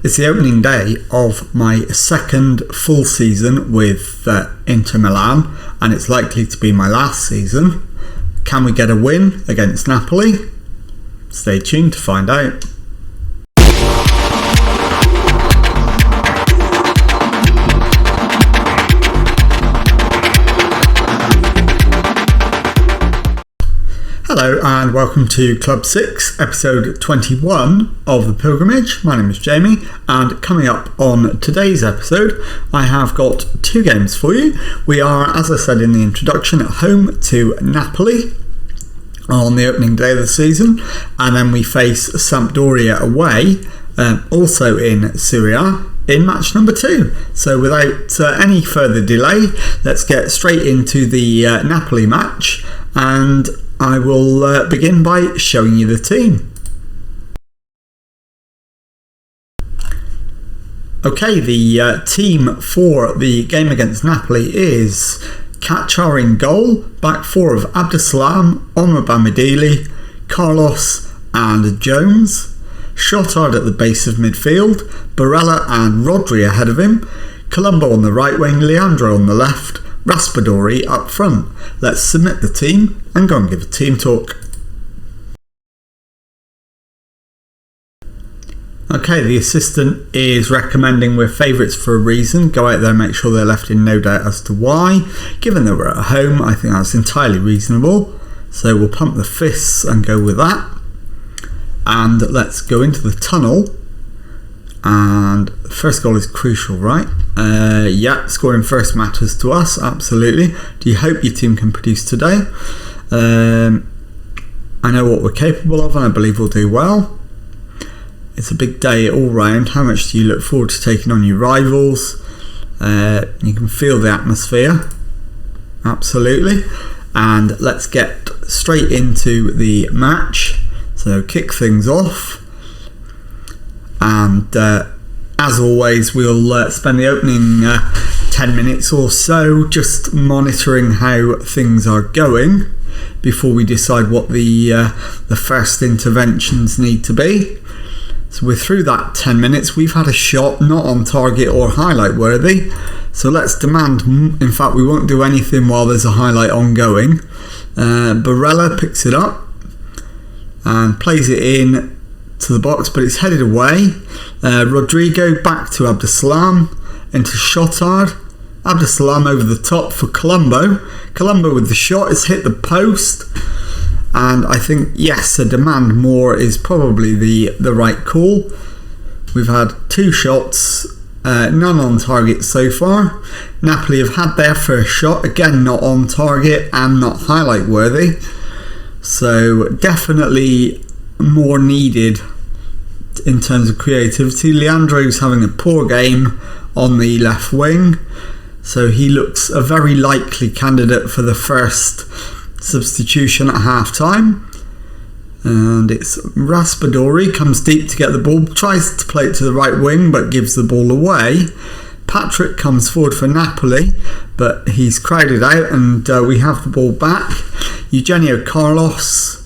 It's the opening day of my second full season with Inter Milan, and it's likely to be my last season. Can we get a win against Napoli? Stay tuned to find out. Hello and welcome to Club 6, episode 21 of The Pilgrimage. My name is Jamie, and coming up on today's episode, I have got two games for you. We are, as I said in the introduction, at home to Napoli on the opening day of the season, and then we face Sampdoria away, also in Serie A, in match number 2. So without any further delay, let's get straight into the Napoli match, and I will begin by showing you the team. Okay, the team for the game against Napoli is Cacciar in goal, back four of Abdesalam, Omar-Bamidele, Carlos and Jones, Shotard at the base of midfield, Barella and Rodri ahead of him, Colombo on the right wing, Leandro on the left, Raspadori up front. Let's submit the team and go and give a team talk. Okay, the assistant is recommending we're favourites for a reason. Go out there and make sure they're left in no doubt as to why. Given that we're at home, I think that's entirely reasonable. So we'll pump the fists and go with that. And let's go into the tunnel. And the first goal is crucial, right? Yeah, scoring first matters to us, absolutely. Do you hope your team can produce today? I know what we're capable of, and I believe we'll do well. It's a big day all round. How much do you look forward to taking on your rivals? You can feel the atmosphere, absolutely. And let's get straight into the match. So kick things off. And as always, we'll spend the opening 10 minutes or so just monitoring how things are going before we decide what the first interventions need to be. So we're through that 10 minutes. We've had a shot not on target or highlight worthy. So let's demand, in fact we won't do anything while there's a highlight ongoing. Barella picks it up and plays it in to the box, but it's headed away. Rodrigo back to Abdesalam, into Shotard. Abdesalam over the top for Colombo. Colombo with the shot has hit the post, and I think, yes, a demand more is probably the right call. We've had two shots, none on target so far. Napoli have had their first shot, again not on target and not highlight worthy. So definitely more needed in terms of creativity. Leandro's having a poor game on the left wing, so he looks a very likely candidate for the first substitution at half time. And it's Raspadori, comes deep to get the ball, tries to play it to the right wing but gives the ball away. Patrick comes forward for Napoli, but he's crowded out, and we have the ball back. Eugenio Carlos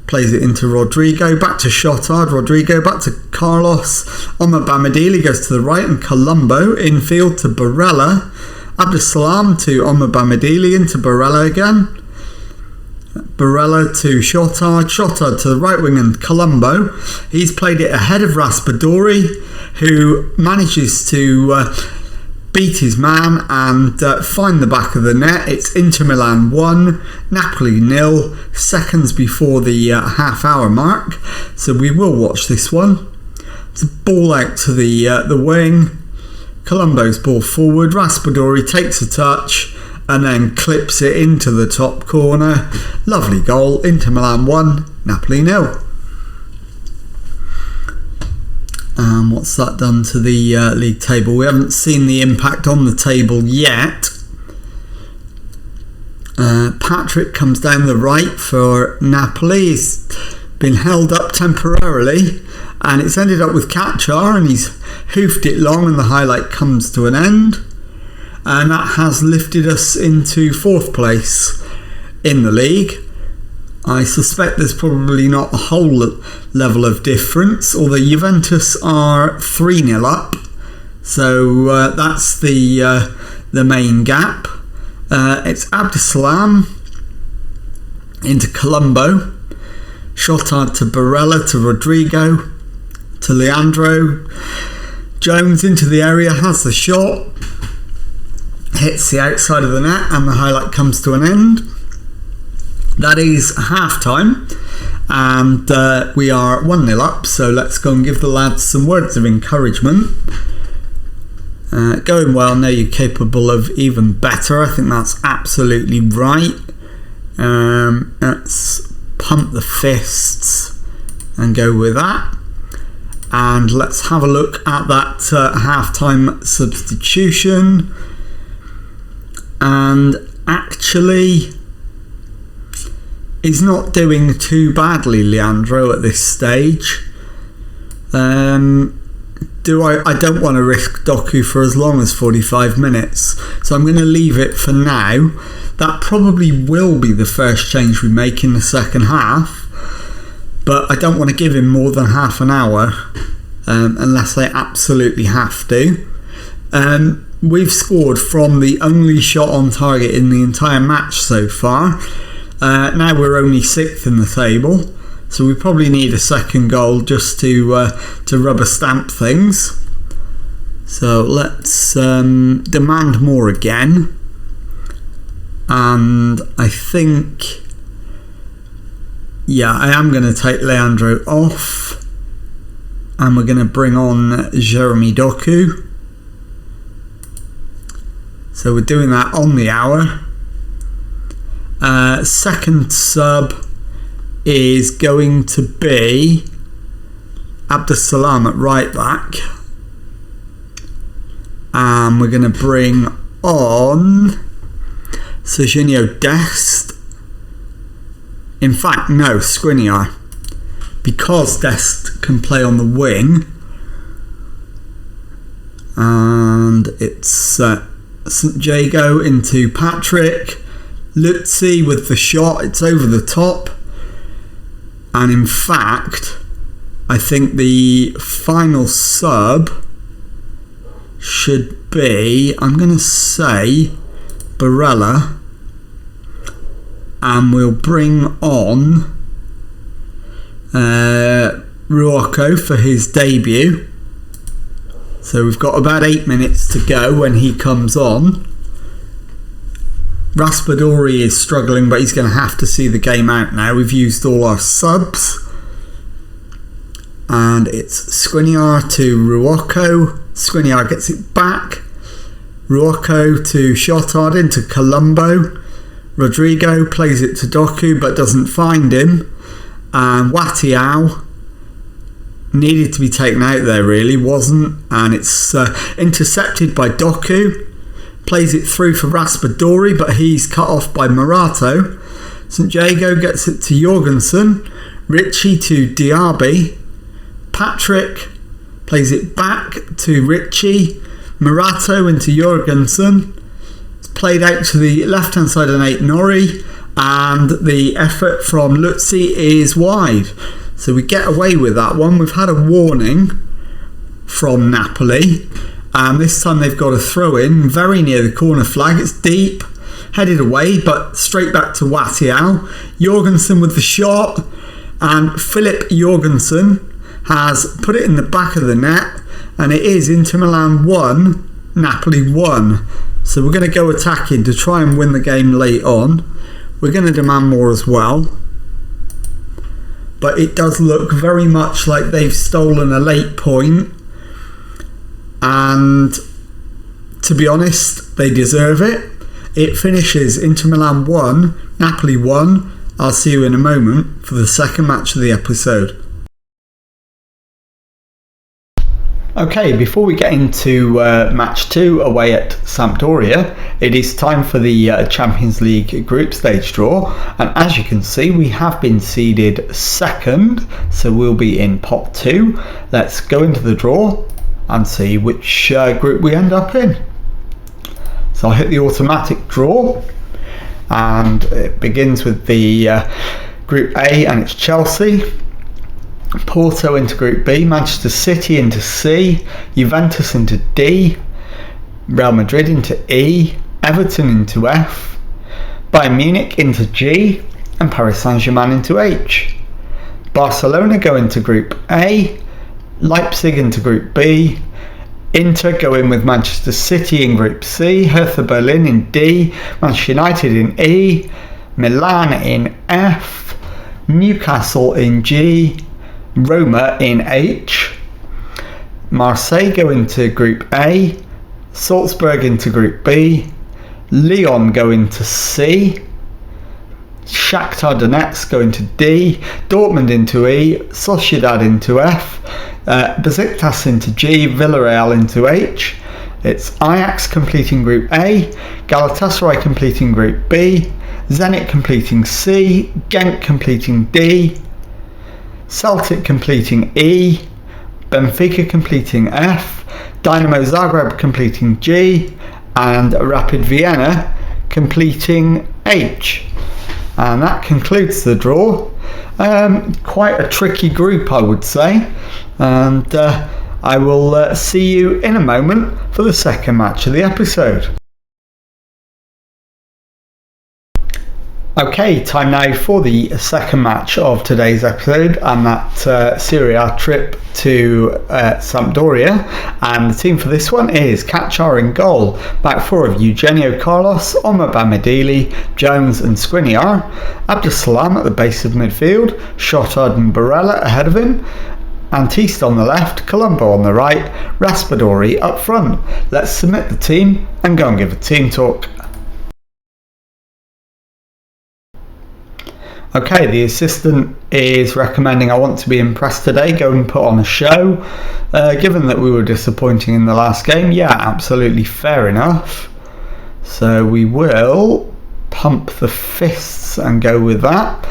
plays it into Rodrigo, back to Shotard, Rodrigo back to Carlos, Omar-Bamidele goes to the right, and Colombo infield to Barella, Abdesalam to Omar-Bamidele, into Barella again, Barella to Shotard, Shotard to the right wing and Colombo. He's played it ahead of Raspadori, who manages to beat his man and find the back of the net. It's Inter Milan 1, Napoli 0, seconds before the half hour mark. So we will watch this one. It's a ball out to the wing. Colombo's ball forward. Raspadori takes a touch and then clips it into the top corner. Lovely goal. Inter Milan 1, Napoli 0. What's that done to the league table? We haven't seen the impact on the table yet. Patrick comes down the right for Napoli. He's been held up temporarily, and it's ended up with Cacciar, and he's hoofed it long, and the highlight comes to an end. And that has lifted us into 4th place in the league. I suspect there's probably not a whole level of difference, although Juventus are 3-0 up, so that's the main gap. It's Abdesalam into Colombo, Shotard to Barella to Rodrigo to Leandro. Jones into the area, has the shot, hits the outside of the net, and the highlight comes to an end. That is half time, and we are 1-0 up, so let's go and give the lads some words of encouragement. Going well, know you're capable of even better. I think that's absolutely right. Let's pump the fists and go with that. And let's have a look at that half-time substitution. And actually, he's not doing too badly, Leandro, at this stage. I don't want to risk Doku for as long as 45 minutes, so I'm going to leave it for now. That probably will be the first change we make in the second half, but I don't want to give him more than half an hour unless I absolutely have to. We've scored from the only shot on target in the entire match so far. Now we're only 6th in the table, so we probably need a second goal just to rubber stamp things. So let's demand more again. And I think, I am going to take Leandro off, and we're going to bring on Jeremy Doku. So we're doing that on the hour. Second sub is going to be Abdesalam at right back, and we're going to bring on Serginho Dest. In fact, no, Skriniar, because Dest can play on the wing. And it's St. Jago into Patrick. Lutzi with the shot, it's over the top. And in fact, I think the final sub should be, I'm going to say, Barella, and we'll bring on Ruocco for his debut. So we've got about 8 minutes to go when he comes on. Raspadori is struggling, but he's going to have to see the game out now. We've used all our subs. And it's Skriniar to Ruocco. Skriniar gets it back. Ruocco to Shotard into Colombo. Rodrigo plays it to Doku but doesn't find him. And Watiao needed to be taken out there, really, wasn't. And it's intercepted by Doku. Plays it through for Raspadori, but he's cut off by Morato. St. Jago gets it to Jorgensen. Ritchie to Diaby. Patrick plays it back to Ritchie. Morato into Jorgensen. It's played out to the left-hand side of Nate Norrie, and the effort from Lutzi is wide. So we get away with that one. We've had a warning from Napoli, and this time they've got a throw in very near the corner flag. It's deep, headed away, but straight back to Watiao. Jorgensen with the shot, and Philip Jorgensen has put it in the back of the net, and it is Inter Milan 1, Napoli 1. So we're going to go attacking to try and win the game late on. We're going to demand more as well, but it does look very much like they've stolen a late point, and to be honest, they deserve it. It finishes Inter Milan 1, Napoli 1. I'll see you in a moment for the second match of the episode. Okay, before we get into match 2 away at Sampdoria, it is time for the Champions League group stage draw, and as you can see, we have been seeded second, so we'll be in pot 2. Let's go into the draw and see which group we end up in. So I'll hit the automatic draw, and it begins with the Group A, and it's Chelsea. Porto into Group B, Manchester City into C, Juventus into D, Real Madrid into E, Everton into F, Bayern Munich into G, and Paris Saint-Germain into H. Barcelona go into Group A, Leipzig into Group B, Inter go in with Manchester City in Group C, Hertha Berlin in D, Manchester United in E, Milan in F, Newcastle in G, Roma in H, Marseille go into Group A, Salzburg into Group B, Lyon go into C, Shakhtar Donetsk go into D, Dortmund into E, Sociedad into F, Besiktas into G, Villarreal into H. It's Ajax completing Group A, Galatasaray completing Group B, Zenit completing C, Genk completing D, Celtic completing E, Benfica completing F, Dynamo Zagreb completing G, and Rapid Vienna completing H. And that concludes the draw. Quite a tricky group, I would say. And I will see you in a moment for the second match of the episode. Okay, time now for the second match of today's episode, and that Serie A trip to Sampdoria. And the team for this one is Kachar in goal, back four of Eugenio Carlos, Omar Bamidili, Jones and Skriniar, Abdussalam at the base of midfield, Shotard and Barella ahead of him, Antiste on the left, Colombo on the right, Raspadori up front. Let's submit the team and go and give a team talk. Okay, the assistant is recommending I want to be impressed today, go and put on a show. Given that we were disappointing in the last game, yeah, absolutely fair enough. So we will pump the fists and go with that.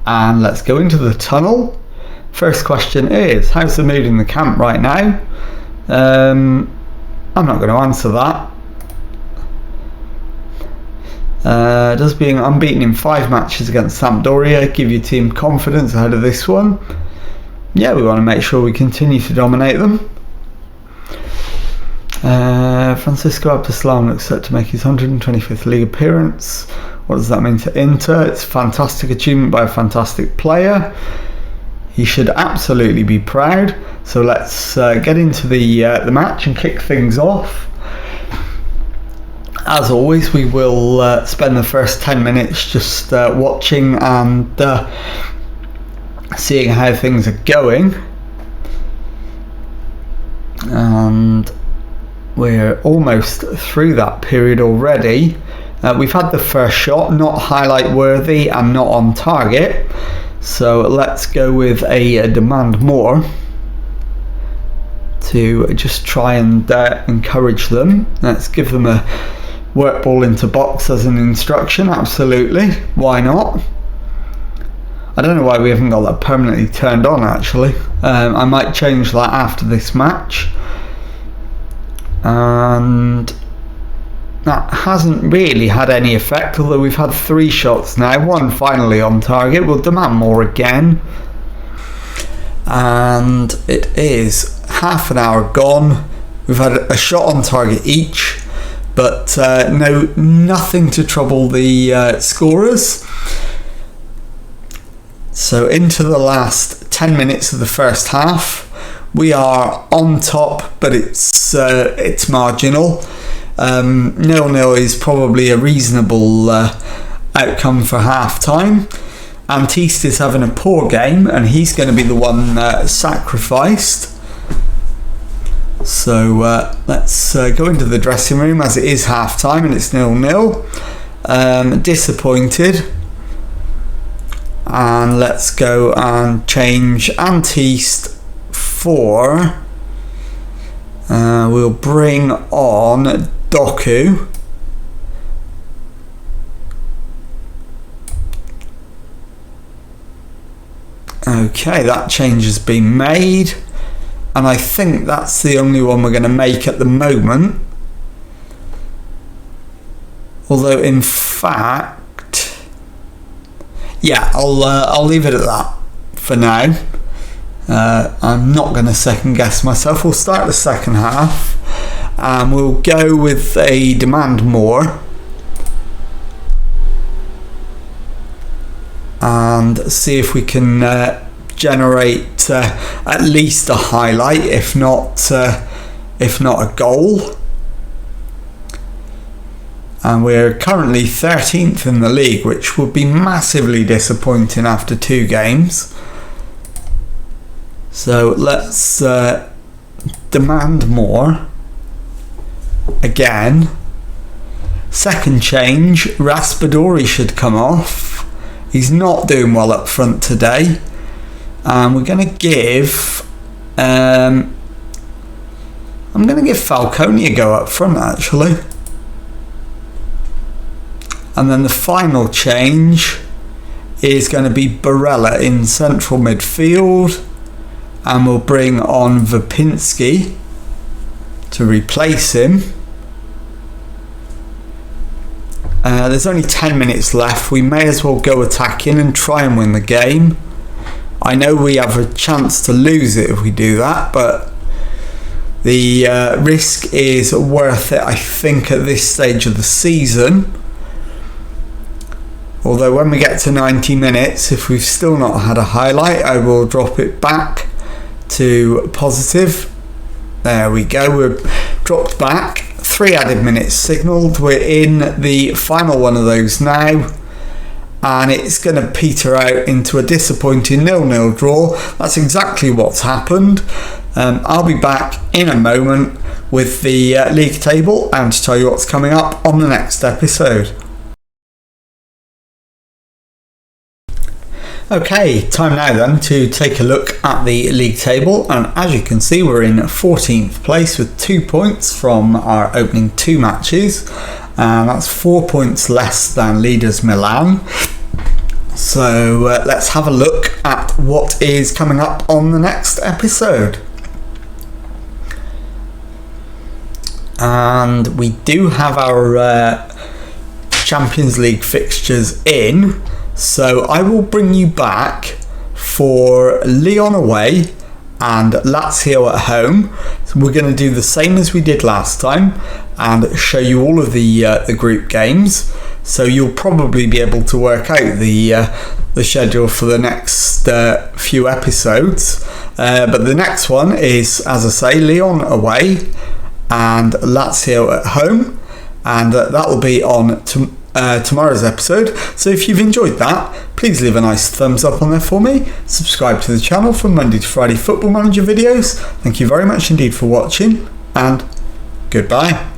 And let's go into the tunnel. First question is, how's the mood in the camp right now? I'm not going to answer that. Does being unbeaten in 5 matches against Sampdoria give your team confidence ahead of this one? Yeah, we want to make sure we continue to dominate them. Francisco Abdussalam looks set to make his 125th league appearance. What does that mean to Inter? It's a fantastic achievement by a fantastic player. He should absolutely be proud. So let's get into the match and kick things off. As always, we will spend the first 10 minutes just watching and seeing how things are going. And we're almost through that period already. We've had the first shot, not highlight worthy and not on target. So let's go with a demand more to just try and encourage them. Let's give them a work ball into box as an instruction, absolutely, why not? I don't know why we haven't got that permanently turned on actually. I might change that after this match. And that hasn't really had any effect, although we've had 3 shots now, 1 finally on target. We'll demand more again. And it is half an hour gone. We've had a shot on target each, but nothing to trouble the scorers. So into the last 10 minutes of the first half, we are on top, but it's marginal. 0-0 is probably a reasonable outcome for half time. Antiste is having a poor game, and he's going to be the one sacrificed. So let's go into the dressing room as it is half time and it's 0-0. Disappointed. And let's go and change Antiste for. We'll bring on Doku. Okay, that change has been made. And I think that's the only one we're going to make at the moment. Although in fact, yeah, I'll leave it at that for now. I'm not going to second guess myself. We'll start the second half and we'll go with a demand more and see if we can generate at least a highlight, if not a goal. And we're currently 13th in the league, which would be massively disappointing after 2 games. So let's demand more again. Second change, Raspadori should come off. He's not doing well up front today. And we're going to give I'm going to give Falcone a go up front, actually. And then the final change is going to be Barella in central midfield. And we'll bring on Vapinski to replace him. There's only 10 minutes left. We may as well go attacking and try and win the game. I know we have a chance to lose it if we do that, but the risk is worth it, I think, at this stage of the season. Although when we get to 90 minutes, if we've still not had a highlight, I will drop it back to positive. There we go, we're dropped back. 3 added minutes signalled. We're in the final one of those now, and it's going to peter out into a disappointing 0-0 draw. That's exactly what's happened. I'll be back in a moment with the league table and to tell you what's coming up on the next episode. Okay, time now then to take a look at the league table, and as you can see we're in 14th place with 2 points from our opening 2 matches, and that's 4 points less than leaders Milan. So let's have a look at what is coming up on the next episode. And we do have our Champions League fixtures in. So I will bring you back for Lyon away and Lazio at home. So we're going to do the same as we did last time and show you all of the group games. So you'll probably be able to work out the schedule for the next few episodes. But the next one is, as I say, Lyon away and Lazio at home, and that will be on tomorrow's episode. So if you've enjoyed that, please leave a nice thumbs up on there for me. Subscribe to the channel for Monday to Friday Football Manager videos. Thank you very much indeed for watching, and goodbye.